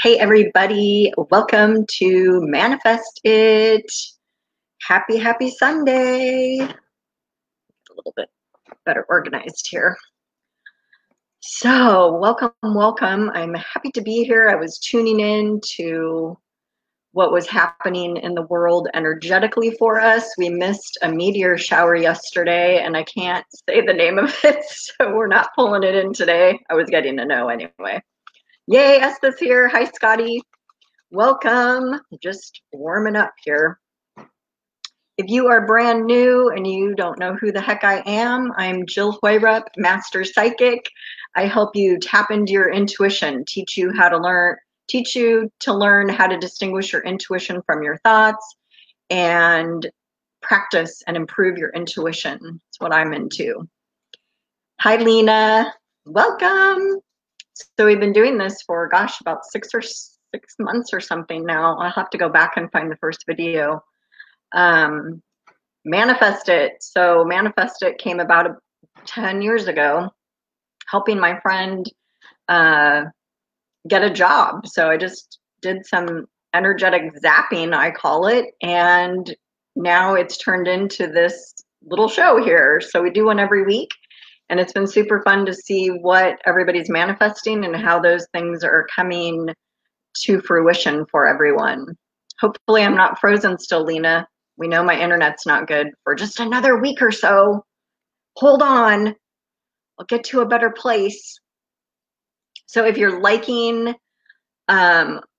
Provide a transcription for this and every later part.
Hey everybody, welcome to Manifest It. Happy Sunday. A little bit better organized here. So welcome. I'm happy to be here. I was tuning in to what was happening in the world energetically for us. We missed a meteor shower yesterday and I can't say the name of it, so we're not pulling it in today. I was getting to know anyway. Yay, Estes here. Hi, Scotty. Welcome. Just warming up here. If you are brand new and you don't know who the heck I am, I'm Jyll Hoyrup, Master Psychic. I help you tap into your intuition, teach you to learn how to distinguish your intuition from your thoughts and practice and improve your intuition. That's what I'm into. Hi, Lena. Welcome. So we've been doing this for, gosh, about 6 months or something now. I'll have to go back and find the first video. Manifest It. So Manifest It came about 10 years ago, helping my friend get a job. So I just did some energetic zapping, I call it, and now it's turned into this little show here. So we do one every week. And it's been super fun to see what everybody's manifesting and how those things are coming to fruition for everyone. Hopefully I'm not frozen still, Lena. We know my internet's not good for just another week or so. Hold on. I'll get to a better place. So if you're liking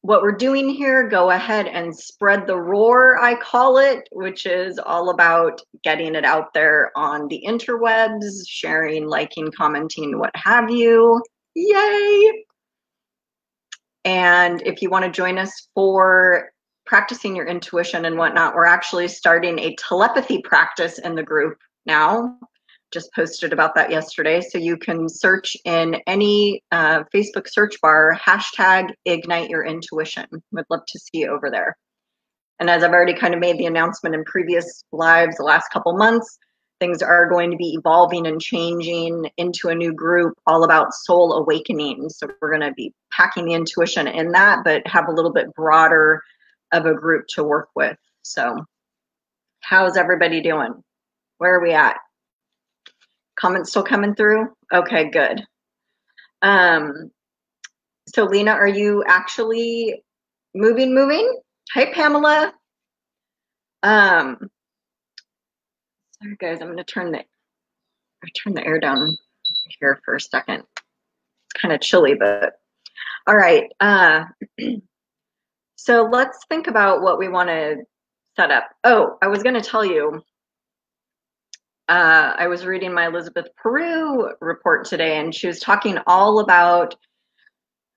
what we're doing here, go ahead and spread the roar, I call it, which is all about getting it out there on the interwebs, sharing, liking, commenting, what have you. Yay! And if you want to join us for practicing your intuition and whatnot, we're actually starting a telepathy practice in the group now. Just posted about that yesterday. So you can search in any Facebook search bar, hashtag Ignite Your Intuition. Would love to see you over there. And as I've already kind of made the announcement in previous lives the last couple months, things are going to be evolving and changing into a new group all about soul awakening. So we're going to be packing the intuition in that, but have a little bit broader of a group to work with. So how's everybody doing? Where are we at? Comments still coming through? Okay, good. So Lena, are you actually moving? Hey, Pamela. Sorry guys, I'm going to turn the air down here for a second. It's kind of chilly, but all right. So let's think about what we want to set up. Oh, I was going to tell you, I was reading my Elizabeth Peru report today, and she was talking all about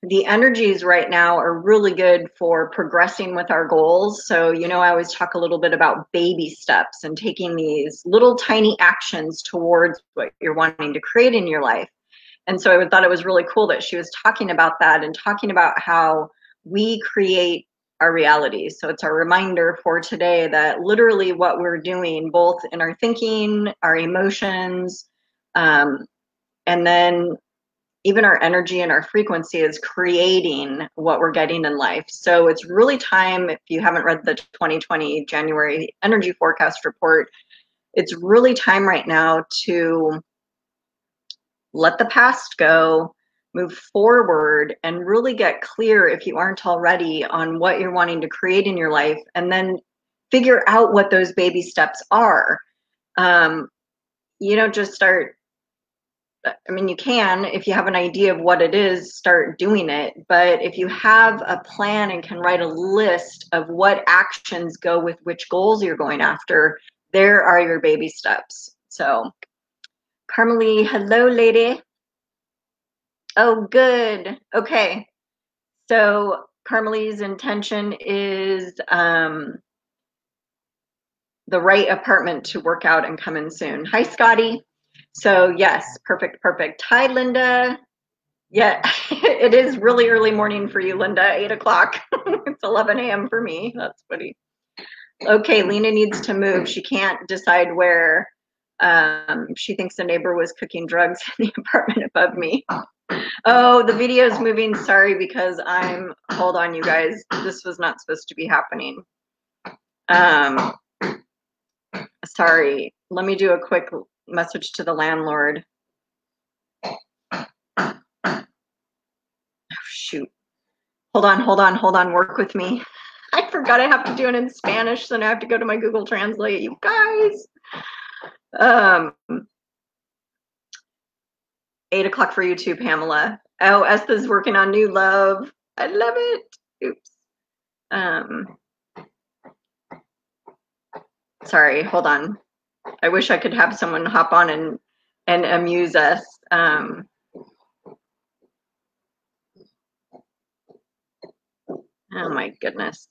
the energies right now are really good for progressing with our goals. So, you know, I always talk a little bit about baby steps and taking these little tiny actions towards what you're wanting to create in your life. And so I thought it was really cool that she was talking about that and talking about how we create our reality. So it's a reminder for today that literally what we're doing, both in our thinking, our emotions, and then even our energy and our frequency is creating what we're getting in life. So it's really time, if you haven't read the 2020 January energy forecast report, it's really time right now to let the past go, move forward, and really get clear, if you aren't already, on what you're wanting to create in your life, and then figure out what those baby steps are. You don't just start, I mean, you can, if you have an idea of what it is, start doing it. But if you have a plan and can write a list of what actions go with which goals you're going after, there are your baby steps. So, Carmelie, hello, lady. Oh, good. Okay. So Carmelie's intention is the right apartment to work out and come in soon. Hi, Scotty. So yes, perfect. Hi, Linda. Yeah, it is really early morning for you, Linda, 8 o'clock. It's 11 a.m. for me. That's funny. Okay, Lena needs to move. She can't decide where. She thinks the neighbor was cooking drugs in the apartment above me. Oh, the video is moving. Sorry, because hold on, you guys. This was not supposed to be happening. Sorry. Let me do a quick message to the landlord. Oh, shoot. Hold on. Work with me. I forgot I have to do it in Spanish, so now I have to go to my Google Translate, you guys. 8 o'clock for you too, Pamela. Oh, Estha's working on new love. I love it. Oops. Sorry, hold on. I wish I could have someone hop on and amuse us. Oh my goodness.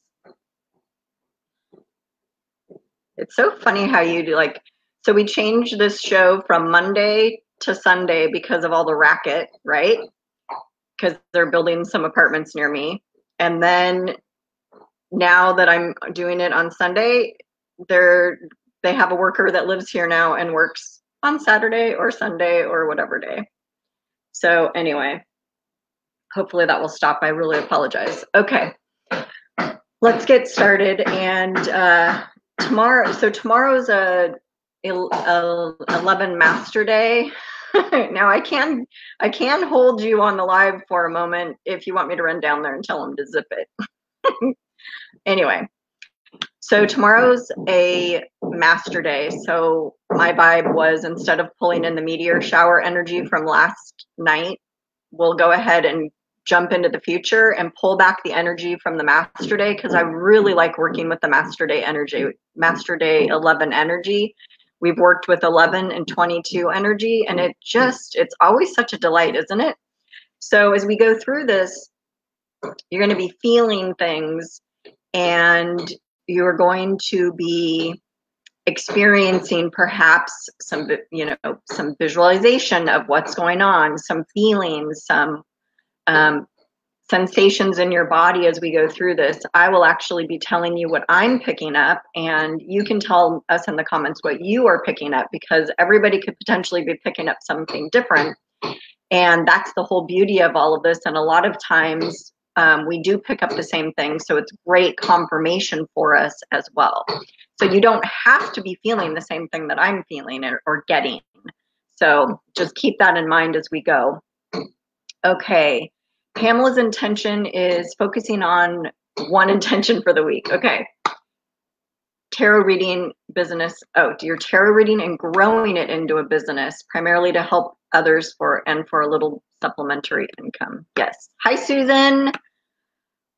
It's so funny how you do, like, so we changed this show from Monday to Sunday because of all the racket, right? Because they're building some apartments near me. And then now that I'm doing it on Sunday, they have a worker that lives here now and works on Saturday or Sunday or whatever day. So anyway, hopefully that will stop. I really apologize. Okay, let's get started. And tomorrow's a 11 master day. Now I can hold you on the live for a moment if you want me to run down there and tell them to zip it. Anyway, so tomorrow's a master day. So my vibe was, instead of pulling in the meteor shower energy from last night, we'll go ahead and jump into the future and pull back the energy from the master day, because I really like working with the master day energy, master day 11 energy. We've worked with 11 and 22 energy, and it's always such a delight, isn't it? So as we go through this, you're going to be feeling things, and you're going to be experiencing perhaps some visualization of what's going on, some feelings, some sensations in your body as we go through this. I will actually be telling you what I'm picking up, and you can tell us in the comments what you are picking up, because everybody could potentially be picking up something different. And that's the whole beauty of all of this. And a lot of times we do pick up the same thing. So it's great confirmation for us as well. So you don't have to be feeling the same thing that I'm feeling or getting. So just keep that in mind as we go. Okay. Pamela's intention is focusing on one intention for the week. Okay. Tarot reading business. Oh, you're tarot reading and growing it into a business, primarily to help others for a little supplementary income. Yes. Hi, Susan.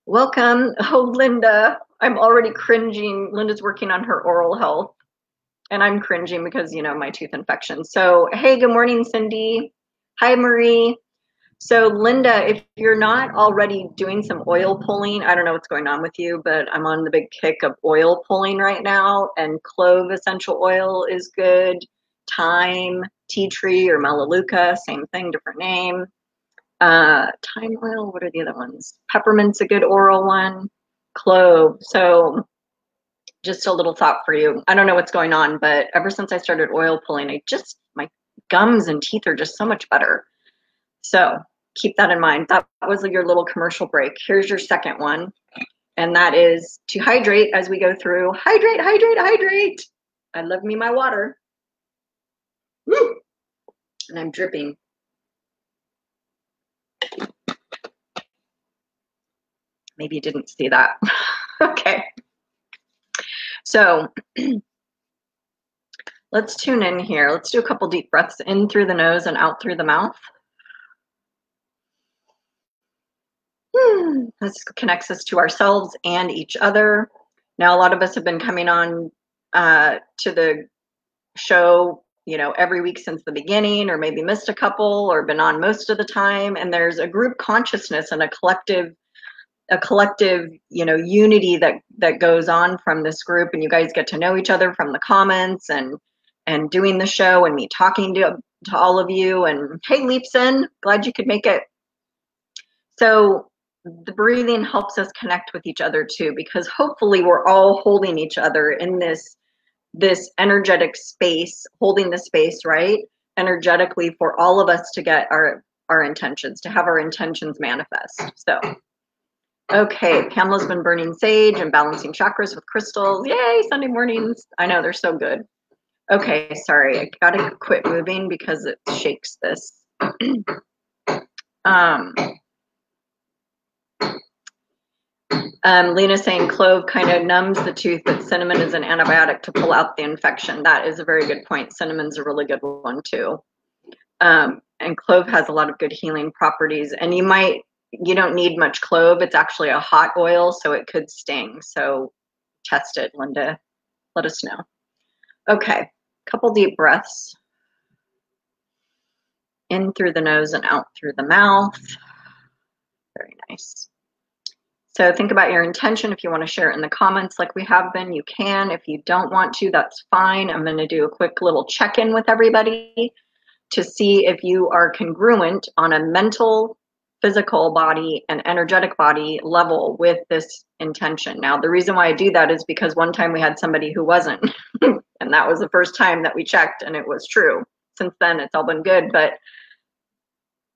Welcome. Oh, Linda. I'm already cringing. Linda's working on her oral health, and I'm cringing because, my tooth infection. So, hey, good morning, Cindy. Hi, Marie. So Linda, if you're not already doing some oil pulling, I don't know what's going on with you, but I'm on the big kick of oil pulling right now, and clove essential oil is good. Thyme, tea tree, or melaleuca, same thing, different name. Thyme oil, what are the other ones? Peppermint's a good oral one. Clove. So just a little thought for you. I don't know what's going on, but ever since I started oil pulling, my gums and teeth are just so much better. So keep that in mind. That was your little commercial break. Here's your second one, and that is to hydrate as we go through. Hydrate, hydrate, hydrate. I love me my water. Woo! And I'm dripping. Maybe you didn't see that. Okay. So let's tune in here. Let's do a couple deep breaths in through the nose and out through the mouth. This connects us to ourselves and each other. Now, a lot of us have been coming on to the show, every week since the beginning, or maybe missed a couple, or been on most of the time. And there's a group consciousness and a collective, unity that goes on from this group. And you guys get to know each other from the comments and doing the show, and me talking to all of you. And hey, Leapson, glad you could make it. So the breathing helps us connect with each other too, because hopefully we're all holding each other in this energetic space, holding the space, right? Energetically, for all of us to get our our intentions, to have our intentions manifest. So, okay, Pamela's been burning sage and balancing chakras with crystals. Yay, Sunday mornings. I know, they're so good. Okay, sorry, I gotta quit moving because it shakes this. Lena's saying clove kind of numbs the tooth, but cinnamon is an antibiotic to pull out the infection. That is a very good point. Cinnamon's a really good one too. And clove has a lot of good healing properties. And you don't need much clove. It's actually a hot oil, so it could sting. So test it, Linda. Let us know. Okay, couple deep breaths. In through the nose and out through the mouth. Very nice. So think about your intention. If you want to share it in the comments like we have been, you can. If you don't want to, that's fine. I'm going to do a quick little check-in with everybody to see if you are congruent on a mental, physical body, and energetic body level with this intention. Now, the reason why I do that is because one time we had somebody who wasn't, and that was the first time that we checked, and it was true. Since then, it's all been good, but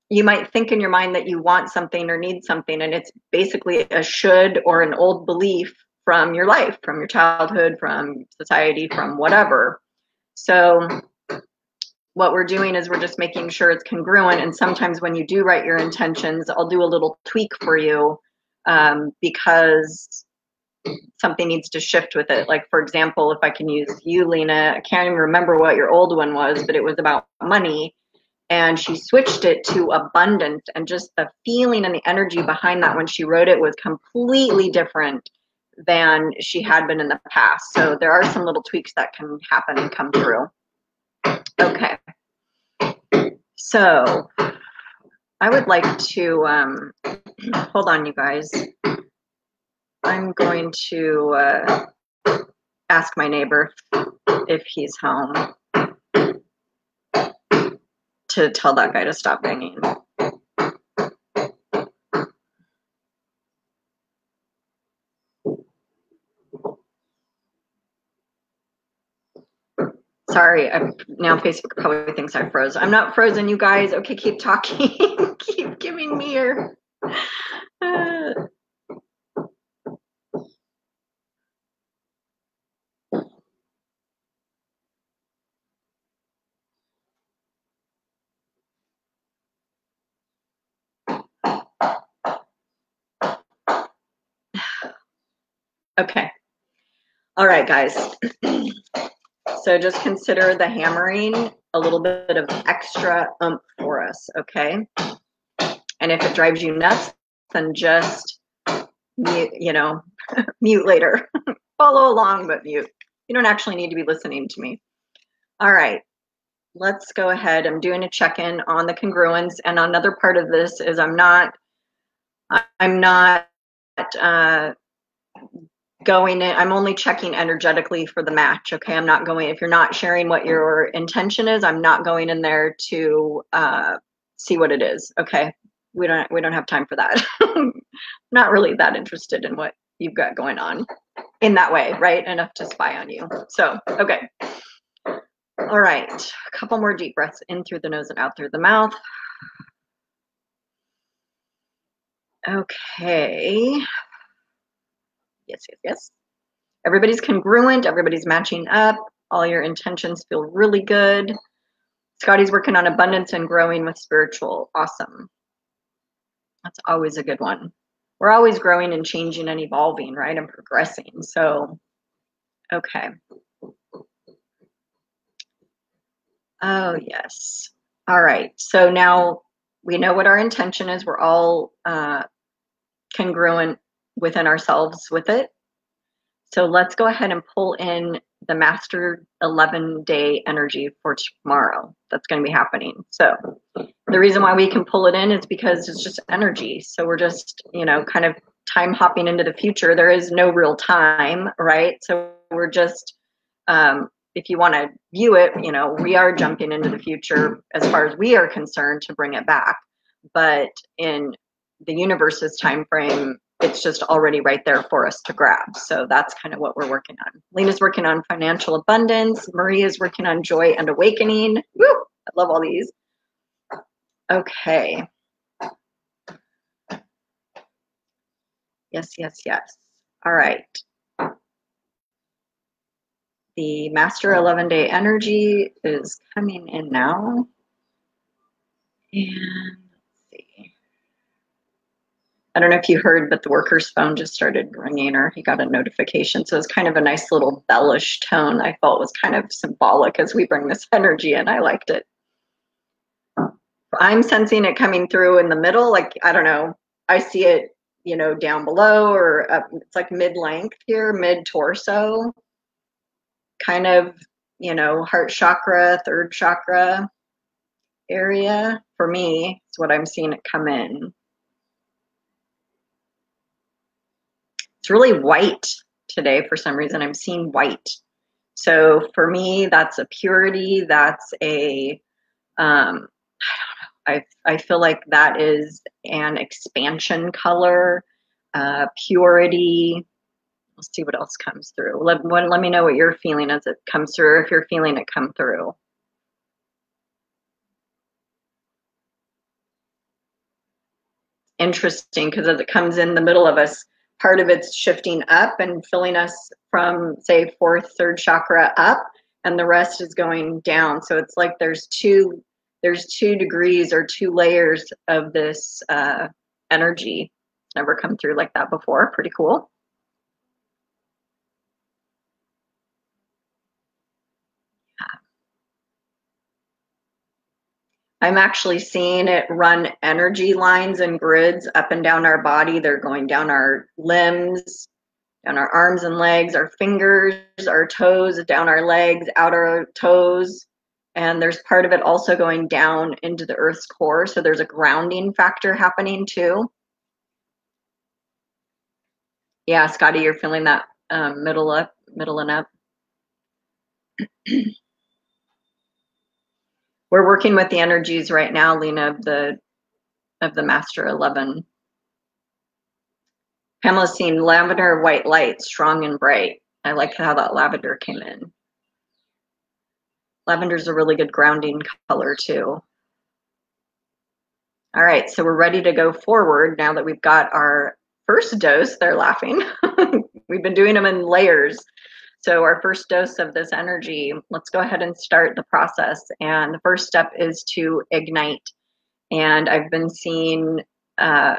you might think in your mind that you want something or need something, and it's basically a should or an old belief from your life, from your childhood, from society, from whatever. So what we're doing is we're just making sure it's congruent. And sometimes when you do write your intentions, I'll do a little tweak for you because something needs to shift with it. Like, for example, if I can use you, Lena, I can't even remember what your old one was, but it was about money. And she switched it to abundance, and just the feeling and the energy behind that when she wrote it was completely different than she had been in the past. So there are some little tweaks that can happen and come through. Okay. So I would like to, hold on, you guys. I'm going to ask my neighbor if he's home to tell that guy to stop banging. Sorry, now Facebook probably thinks I froze. I'm not frozen, you guys. Okay, keep talking. Keep giving me your... Okay. All right, guys. So just consider the hammering a little bit of extra oomph for us, okay? And if it drives you nuts, then just mute, mute later. Follow along, but mute. You don't actually need to be listening to me. All right, let's go ahead. I'm doing a check-in on the congruence, and another part of this is I'm not going in, I'm only checking energetically for the match, okay? I'm not going, if you're not sharing what your intention is, I'm not going in there to see what it is, okay? We don't have time for that. Not really that interested in what you've got going on in that way, right? Enough to spy on you. So, okay. All right, a couple more deep breaths in through the nose and out through the mouth. Okay. Yes. Everybody's congruent, everybody's matching up, all your intentions feel really good. Scotty's working on abundance and growing with spiritual. Awesome. That's always a good one. We're always growing and changing and evolving, right? And progressing. So, okay. Oh, yes. All right. So now we know what our intention is. We're all congruent within ourselves with it. So let's go ahead and pull in the Master 11-day energy for tomorrow. That's going to be happening. So the reason why we can pull it in is because it's just energy. So we're just, kind of time hopping into the future. There is no real time, right? So we're just, if you want to view it, we are jumping into the future as far as we are concerned to bring it back. But in the universe's time frame, it's just already right there for us to grab. So that's kind of what we're working on. Lena's working on financial abundance. Maria's working on joy and awakening. Woo! I love all these. Okay. Yes, yes, yes. All right. The Master 11-day energy is coming in now. And let's see. I don't know if you heard, but the worker's phone just started ringing, or he got a notification. So it's kind of a nice little bellish tone. I felt was kind of symbolic as we bring this energy in. I liked it. I'm sensing it coming through in the middle. Like, I don't know. I see it, you know, down below or up. It's like mid-length here, mid-torso. Kind of, you know, heart chakra, third chakra area. For me, it's what I'm seeing it come in. It's really white today for some reason. I'm seeing white. So for me, that's a purity. That's a, I don't know. I feel like that is an expansion color, purity. Let's see what else comes through. Let me know what you're feeling as it comes through, or if you're feeling it come through. Interesting, because as it comes in the middle of us, part of it's shifting up and filling us from, say, fourth, third chakra up, and the rest is going down. So it's like there's two degrees or two layers of this energy. Never come through like that before. Pretty cool. I'm actually seeing it run energy lines and grids up and down our body. They're going down our limbs, down our arms and legs, our fingers, our toes, down our legs, out our toes. And there's part of it also going down into the earth's core. So there's a grounding factor happening too. Yeah, Scotty, you're feeling that middling up. We're working with the energies right now, Lena, of the Master 11. Pamela's seeing lavender white light, strong and bright. I like how that lavender came in. Lavender's a really good grounding color too. All right, so we're ready to go forward now that we've got our first dose. They're laughing. We've been doing them in layers. So our first dose of this energy, let's go ahead and start the process. And the first step is to ignite. And I've been seeing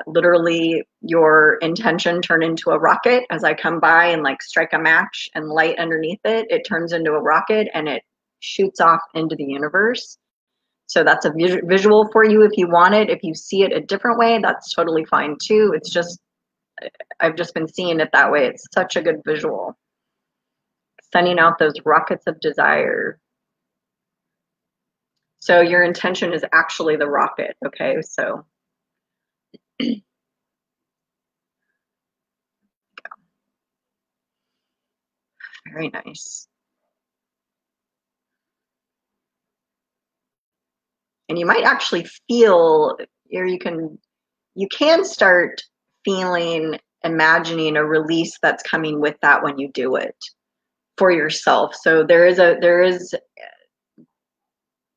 literally your intention turn into a rocket. As I come by and like strike a match and light underneath it, it turns into a rocket and it shoots off into the universe. So that's a visual for you if you want it. If you see it a different way, that's totally fine too. It's just, I've just been seeing it that way. It's such a good visual. Sending out those rockets of desire. So your intention is actually the rocket, okay? So very nice. And you might actually feel, or you can start feeling, imagining a release that's coming with that when you do it for yourself. So there is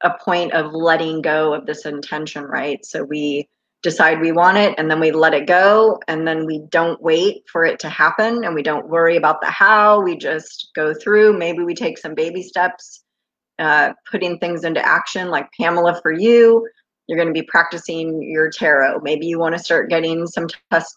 a point of letting go of this intention, right? So we decide we want it and then we let it go, and then we don't wait for it to happen, and we don't worry about the how. We just go through. Maybe we take some baby steps, putting things into action. Like Pamela, for you, you're going to be practicing your tarot. Maybe you want to start getting some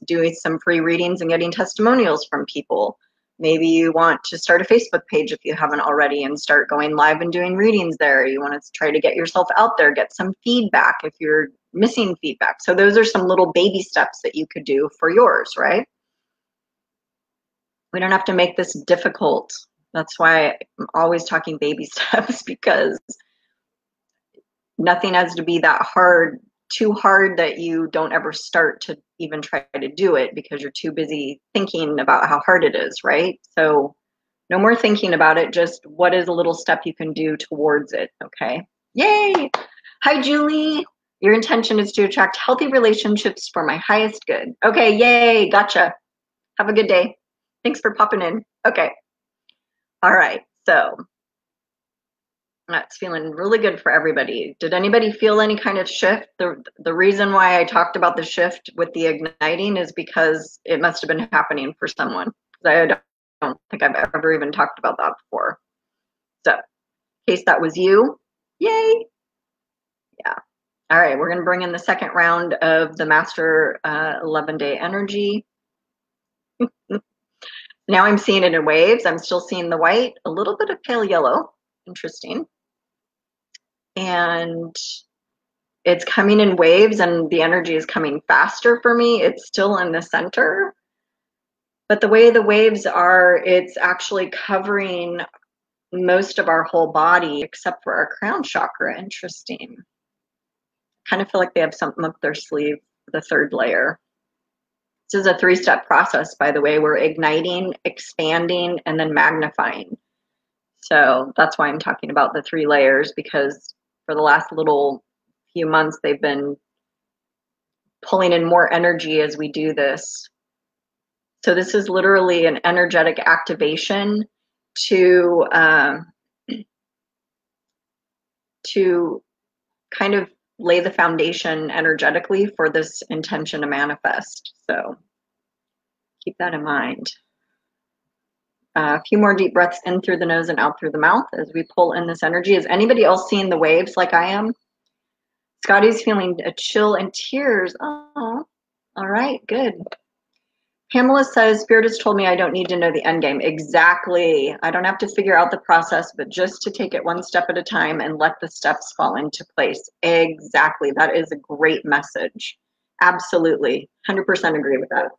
doing some free readings and getting testimonials from people. Maybe you want to start a Facebook page if you haven't already and start going live and doing readings there. You want to try to get yourself out there, get some feedback if you're missing feedback. So those are some little baby steps that you could do for yours, right? We don't have to make this difficult. That's why I'm always talking baby steps, because nothing has to be that hard, too hard that you don't ever start to even try to do it because you're too busy thinking about how hard it is, right? So no more thinking about it, just what is a little step you can do towards it, okay? Yay! Hi, Julie. Your intention is to attract healthy relationships for my highest good. Okay, yay, gotcha. Have a good day. Thanks for popping in. Okay. All right, so That's feeling really good for everybody. Did anybody feel any kind of shift? The reason why I talked about the shift with the igniting is because it must have been happening for someone. I don't think I've ever even talked about that before. So, in case that was you, yay! Yeah. All right, we're going to bring in the second round of the Master 11-day energy. Now I'm seeing it in waves. I'm still seeing the white, a little bit of pale yellow. Interesting. And it's coming in waves, and the energy is coming faster for me. It's still in the center, but the way the waves are, it's actually covering most of our whole body except for our crown chakra. Interesting. Kind of feel like they have something up their sleeve, the third layer. This is a 3-step process, by the way. We're igniting, expanding, and then magnifying. So that's why I'm talking about the 3 layers, because for the last little few months, they've been pulling in more energy as we do this. So this is literally an energetic activation to kind of lay the foundation energetically for this intention to manifest. So keep that in mind. A few more deep breaths in through the nose and out through the mouth as we pull in this energy. Is anybody else seeing the waves like I am? Scotty's feeling a chill and tears. Oh, all right, good. Pamela says, Spirit has told me I don't need to know the end game. Exactly. I don't have to figure out the process, but just to take it one step at a time and let the steps fall into place. Exactly. That is a great message. Absolutely. 100% agree with that.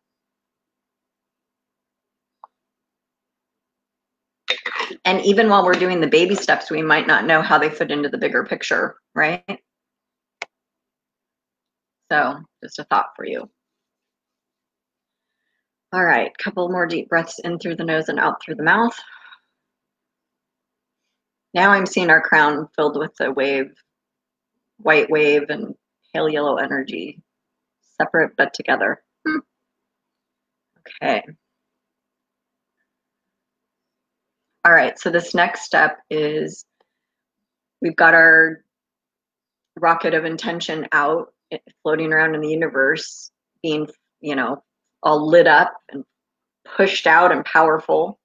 And even while we're doing the baby steps, we might not know how they fit into the bigger picture, right? So just a thought for you. All right, couple more deep breaths in through the nose and out through the mouth. Now I'm seeing our crown filled with the wave, white wave and pale yellow energy, separate but together. Okay. All right, so this next step is we've got our rocket of intention out, floating around in the universe, being, all lit up and pushed out and powerful.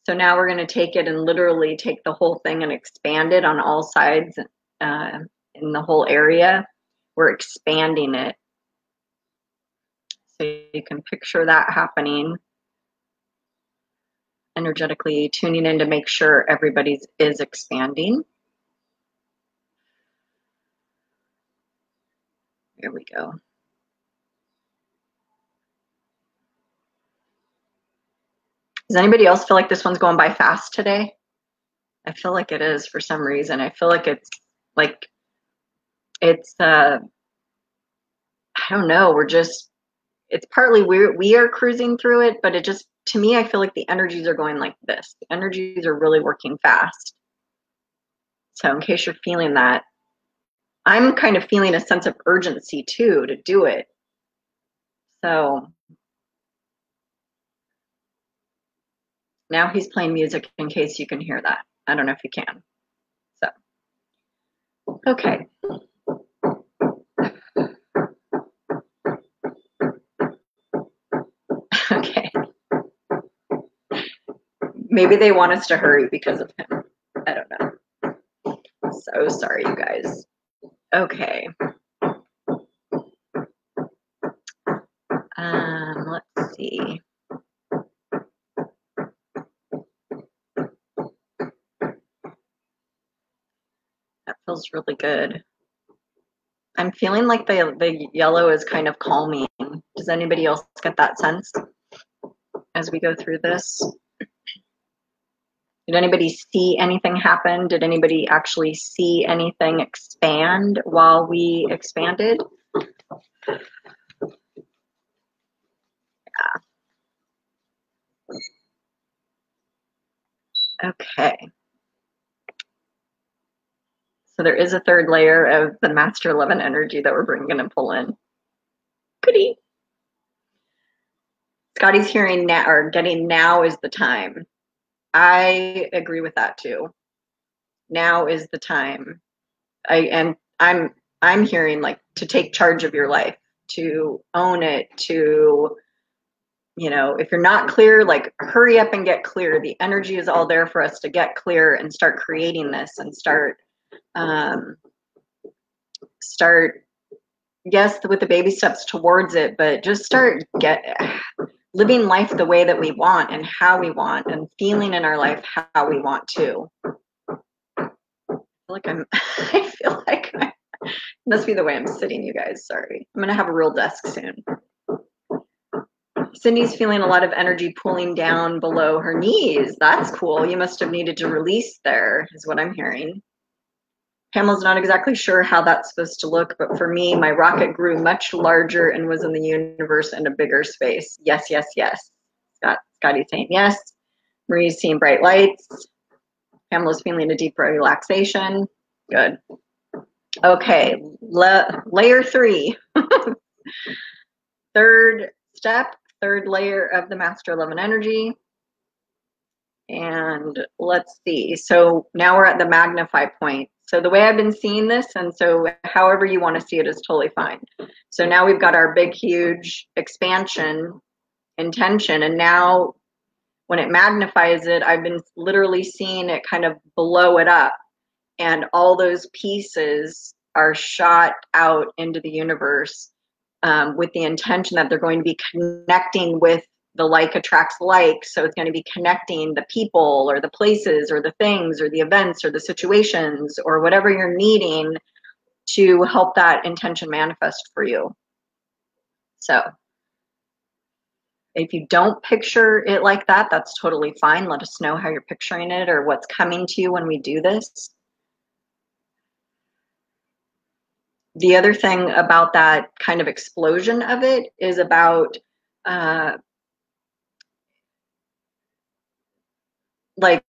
So now we're going to take it and literally take the whole thing and expand it on all sides in the whole area. We're expanding it. So you can picture that happening. Energetically tuning in to make sure everybody's is expanding. Here we go. Does anybody else feel like this one's going by fast today? I feel like it is for some reason. I feel like it's I don't know, it's partly we are cruising through it, but it just, to me, I feel like the energies are going like this. The energies are really working fast. So in case you're feeling that, I'm kind of feeling a sense of urgency too to do it. So now he's playing music in case you can hear that. I don't know if you can. So, okay. Okay. Maybe they want us to hurry because of him. I don't know. So sorry, you guys. Okay. Let's see. That feels really good. I'm feeling like the yellow is kind of calming. Does anybody else get that sense as we go through this? Did anybody see anything happen? Did anybody actually see anything expand while we expanded? Yeah. Okay. So there is a third layer of the Master 11 energy that we're bringing to pull in. Goody. Scotty's hearing now, or getting now is the time. I agree with that too. Now is the time. I'm hearing like to take charge of your life, to own it, to, you know, if you're not clear, like hurry up and get clear. The energy is all there for us to get clear and start creating this and start yes, with the baby steps towards it, but just start living life the way that we want and how we want, and feeling in our life how we want to. I feel like must be the way I'm sitting, you guys. Sorry. I'm gonna have a real desk soon. Cindy's feeling a lot of energy pulling down below her knees. That's cool. You must have needed to release there, is what I'm hearing. Pamela's not exactly sure how that's supposed to look, but for me, my rocket grew much larger and was in the universe in a bigger space. Yes, yes, yes. Scotty's saying yes. Marie's seeing bright lights. Pamela's feeling a deep relaxation. Good. Okay, layer 3. Third step, third layer of the Master 11 energy. And let's see. So now we're at the Magnify point. So the way I've been seeing this, and so however you want to see it is totally fine. So now we've got our big, huge expansion intention. And now when it magnifies it, I've been literally seeing it kind of blow it up. And all those pieces are shot out into the universe with the intention that they're going to be connecting with the like attracts like. So it's going to be connecting the people or the places or the things or the events or the situations or whatever you're needing to help that intention manifest for you. So if you don't picture it like that, that's totally fine. Let us know how you're picturing it or what's coming to you when we do this. The other thing about that kind of explosion of it is about like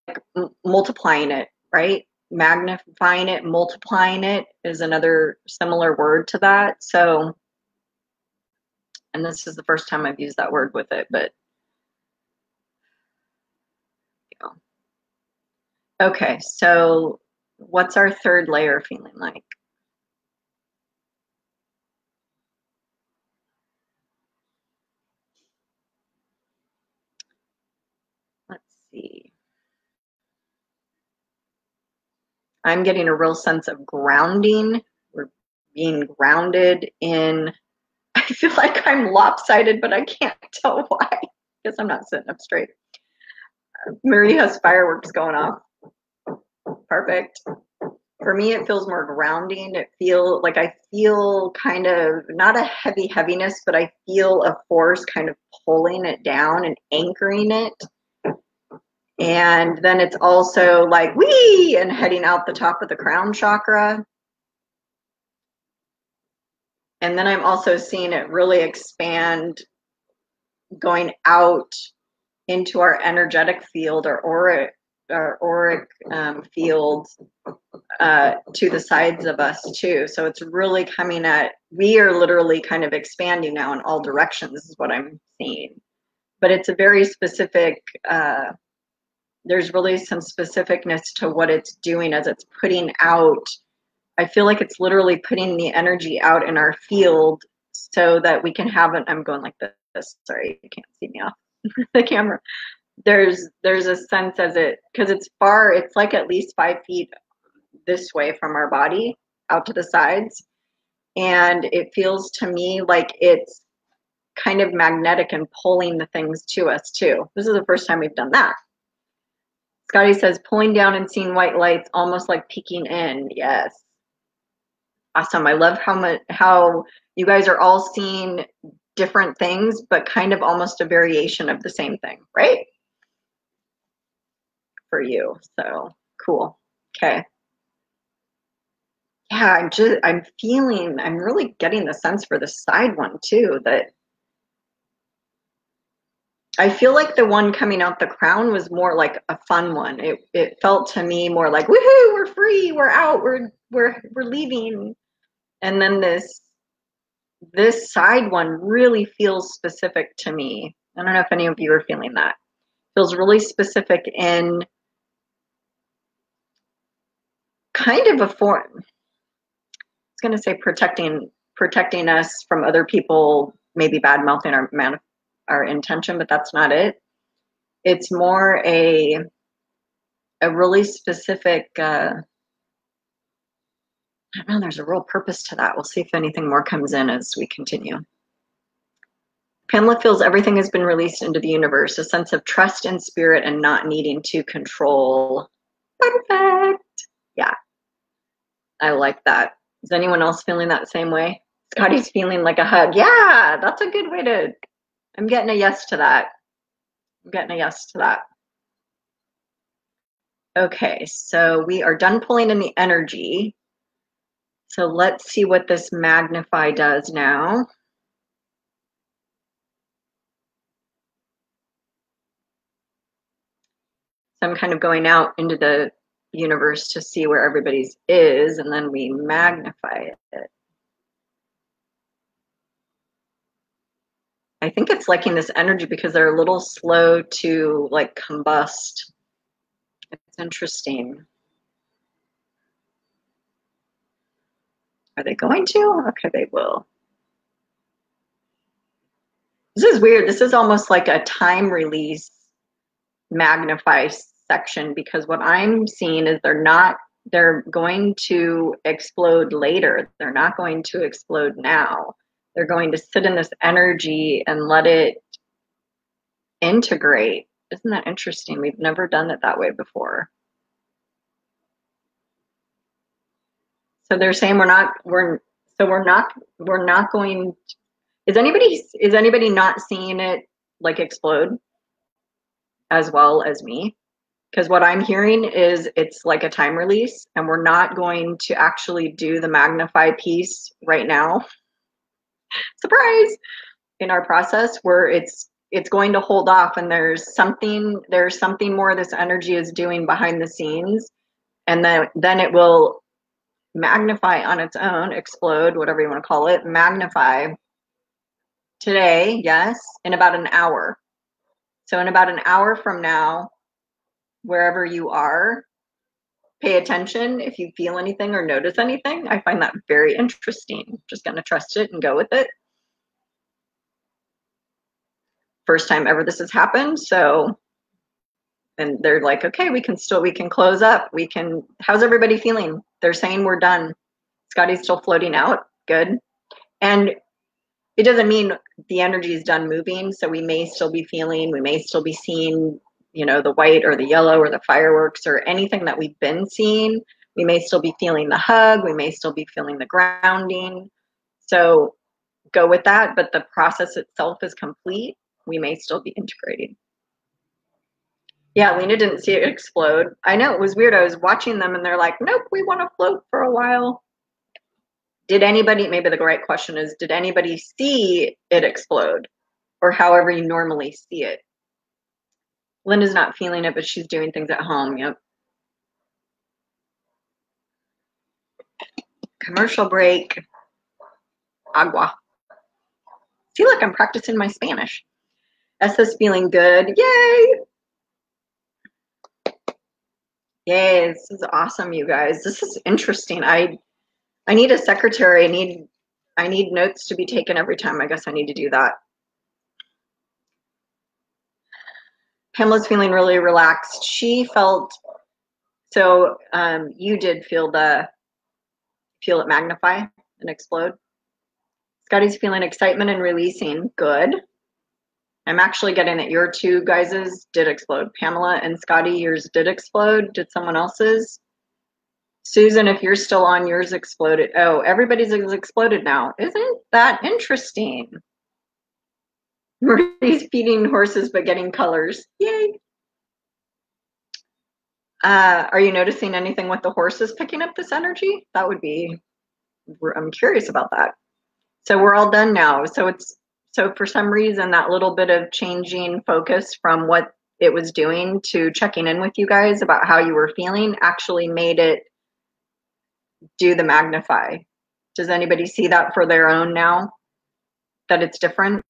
multiplying it, right? Magnifying it, multiplying it is another similar word to that. So, and this is the first time I've used that word with it, but yeah. Okay, so what's our third layer feeling like? Let's see. I'm getting a real sense of grounding. We're being grounded in, I feel like I'm lopsided, but I can't tell why, because I'm not sitting up straight. Marie has fireworks going off. Perfect. For me, it feels more grounding. I feel kind of not a heaviness, but I feel a force kind of pulling it down and anchoring it. And then it's also like, whee, and heading out the top of the crown chakra. And then I'm also seeing it really expand, going out into our energetic field, our auric field to the sides of us too. So it's really coming at, we are literally kind of expanding now in all directions is what I'm seeing. But it's a very specific, there's really some specificness to what it's doing as it's putting out. I feel like it's literally putting the energy out in our field so that we can have it. I'm going like this. Sorry, you can't see me off the camera. There's a sense as it, because it's far, it's like at least 5 feet this way from our body out to the sides. And it feels to me like it's kind of magnetic and pulling the things to us too. This is the first time we've done that. Scotty says, pulling down and seeing white lights, almost like peeking in. Yes. Awesome. I love how you guys are all seeing different things, but kind of almost a variation of the same thing, right? For you. So cool. Okay. Yeah, I'm really getting the sense for the side one too, that I feel like the one coming out the crown was more like a fun one. It felt to me more like, woohoo, we're free, we're out, we're leaving. And then this side one really feels specific to me. I don't know if any of you are feeling that. Feels really specific in kind of a form. I was going to say protecting us from other people, maybe bad mouthing our intention, but that's not it. It's more a really specific. I don't know. There's a real purpose to that. We'll see if anything more comes in as we continue. Pamela feels everything has been released into the universe, a sense of trust and spirit and not needing to control. Perfect. Yeah, I like that. Is anyone else feeling that same way? Scotty's feeling like a hug. Yeah, that's a good way to, I'm getting a yes to that. I'm getting a yes to that. Okay, so we are done pulling in the energy. So let's see what this Magnify does now. So I'm kind of going out into the universe to see where everybody's is, and then we magnify it. I think it's liking this energy because they're a little slow to like combust. It's interesting. Are they going to? Okay, they will. This is weird. This is almost like a time release Magnify section, because what I'm seeing is they're going to explode later. They're not going to explode now. They're going to sit in this energy and let it integrate. Isn't that interesting? We've never done it that way before. So they're saying we're not going. Is anybody not seeing it like explode as well as me? Because what I'm hearing is it's like a time release, and we're not going to actually do the Magnify piece right now. Surprise! In our process, where it's going to hold off, and there's something more this energy is doing behind the scenes, and then it will magnify on its own, explode, whatever you want to call it, magnify today, yes, in about an hour. So in about an hour from now, wherever you are, pay attention if you feel anything or notice anything. I find that very interesting. Just going to trust it and go with it. First time ever this has happened. So, and they're like, okay, we can close up. How's everybody feeling? They're saying we're done. Scotty's still floating out. Good. And it doesn't mean the energy is done moving. So we may still be seeing, the white or the yellow or the fireworks or anything that we've been seeing. We may still be feeling the hug. We may still be feeling the grounding. So go with that. But the process itself is complete. We may still be integrating. Yeah, Lena didn't see it explode. I know, it was weird. I was watching them and they're like, nope, we want to float for a while. Did anybody, maybe the right question is, did anybody see it explode? Or however you normally see it? Linda's not feeling it, but she's doing things at home. Yep. Commercial break. Agua. Feel like I'm practicing my Spanish. SS feeling good. Yay! Yay, this is awesome, you guys. This is interesting. I need a secretary. I need notes to be taken every time. I guess I need to do that. Pamela's feeling really relaxed. She felt, so you did feel it magnify and explode. Scotty's feeling excitement and releasing. Good. I'm actually getting that your two guys's did explode. Pamela and Scotty, yours did explode. Did someone else's? Susan, if you're still on, yours exploded. Oh, everybody's has exploded now. Isn't that interesting? Marie's feeding horses but getting colors. Yay. Are you noticing anything with the horses picking up this energy? That would be, I'm curious about that. So we're all done now. So for some reason, that little bit of changing focus from what it was doing to checking in with you guys about how you were feeling actually made it do the magnify. Does anybody see that for their own now? That it's different?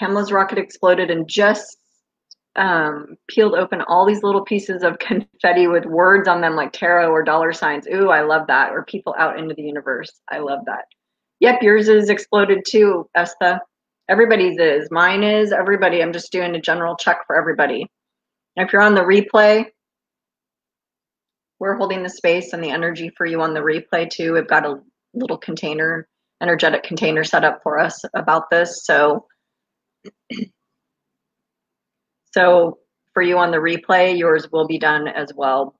Pamela's rocket exploded in just peeled open all these little pieces of confetti with words on them like tarot or dollar signs. Ooh, I love that. Or people out into the universe. I love that. Yep, yours is exploded too, Estha. Everybody's is. Mine is. Everybody. I'm just doing a general check for everybody. And if you're on the replay, we're holding the space and the energy for you on the replay too. We've got a little container, energetic container set up for us about this. So for you on the replay, yours will be done as well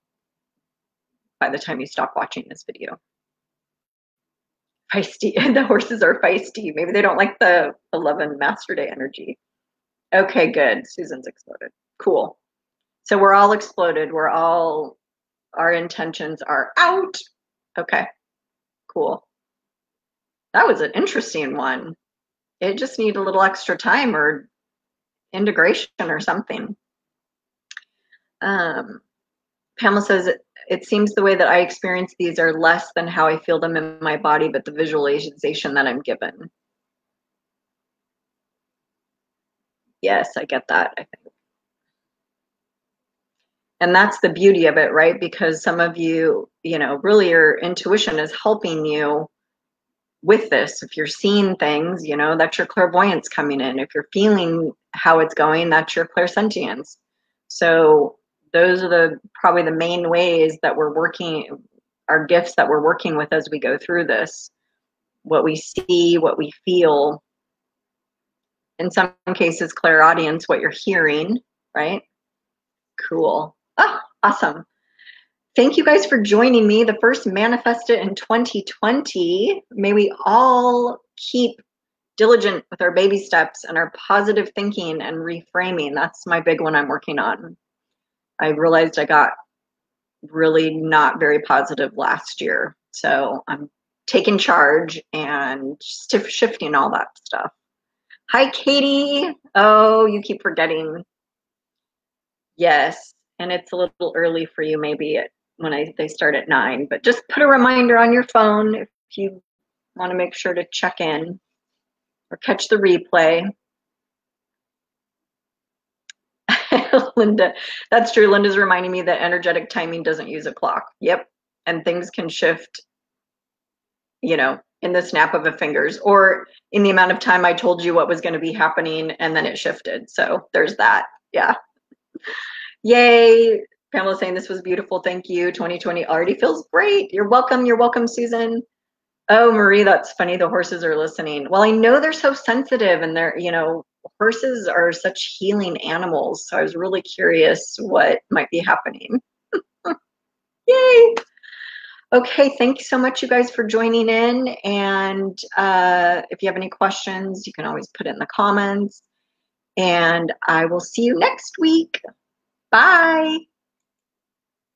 by the time you stop watching this video. Feisty. The horses are feisty. Maybe they don't like the 11 Master Day energy. Okay, good. Susan's exploded. Cool. So we're all exploded. Our intentions are out. Okay, cool. That was an interesting one. It just needed a little extra time or integration or something. Pamela says, it seems the way that I experience these are less than how I feel them in my body, but the visualization that I'm given. Yes, I get that, I think. And that's the beauty of it, right? Because some of you, really your intuition is helping you with this. If you're seeing things, that's your clairvoyance coming in. If you're feeling how it's going, that's your clairsentience. So those are probably the main ways that we're working, our gifts that we're working with as we go through this. What we see, what we feel. In some cases, clairaudience, what you're hearing, right? Cool. Oh, awesome. Thank you guys for joining me. The first Manifest It in 2020. May we all keep diligent with our baby steps and our positive thinking and reframing. That's my big one I'm working on. I realized I got really not very positive last year. So I'm taking charge and shifting all that stuff. Hi, Katie. Oh, you keep forgetting. Yes, and it's a little early for you maybe when they start at 9, but just put a reminder on your phone if you want to make sure to check in or catch the replay. Linda, that's true. Linda's reminding me that energetic timing doesn't use a clock. Yep, and things can shift, in the snap of a fingers or in the amount of time I told you what was going to be happening and then it shifted. So there's that. Yeah. Yay. Pamela saying this was beautiful. Thank you. 2020 already feels great. You're welcome. You're welcome, Susan. Oh, Marie, that's funny. The horses are listening. Well, I know they're so sensitive and they're, horses are such healing animals. So I was really curious what might be happening. Yay. Okay, thank you so much, you guys, for joining in. And if you have any questions, you can always put it in the comments. And I will see you next week. Bye.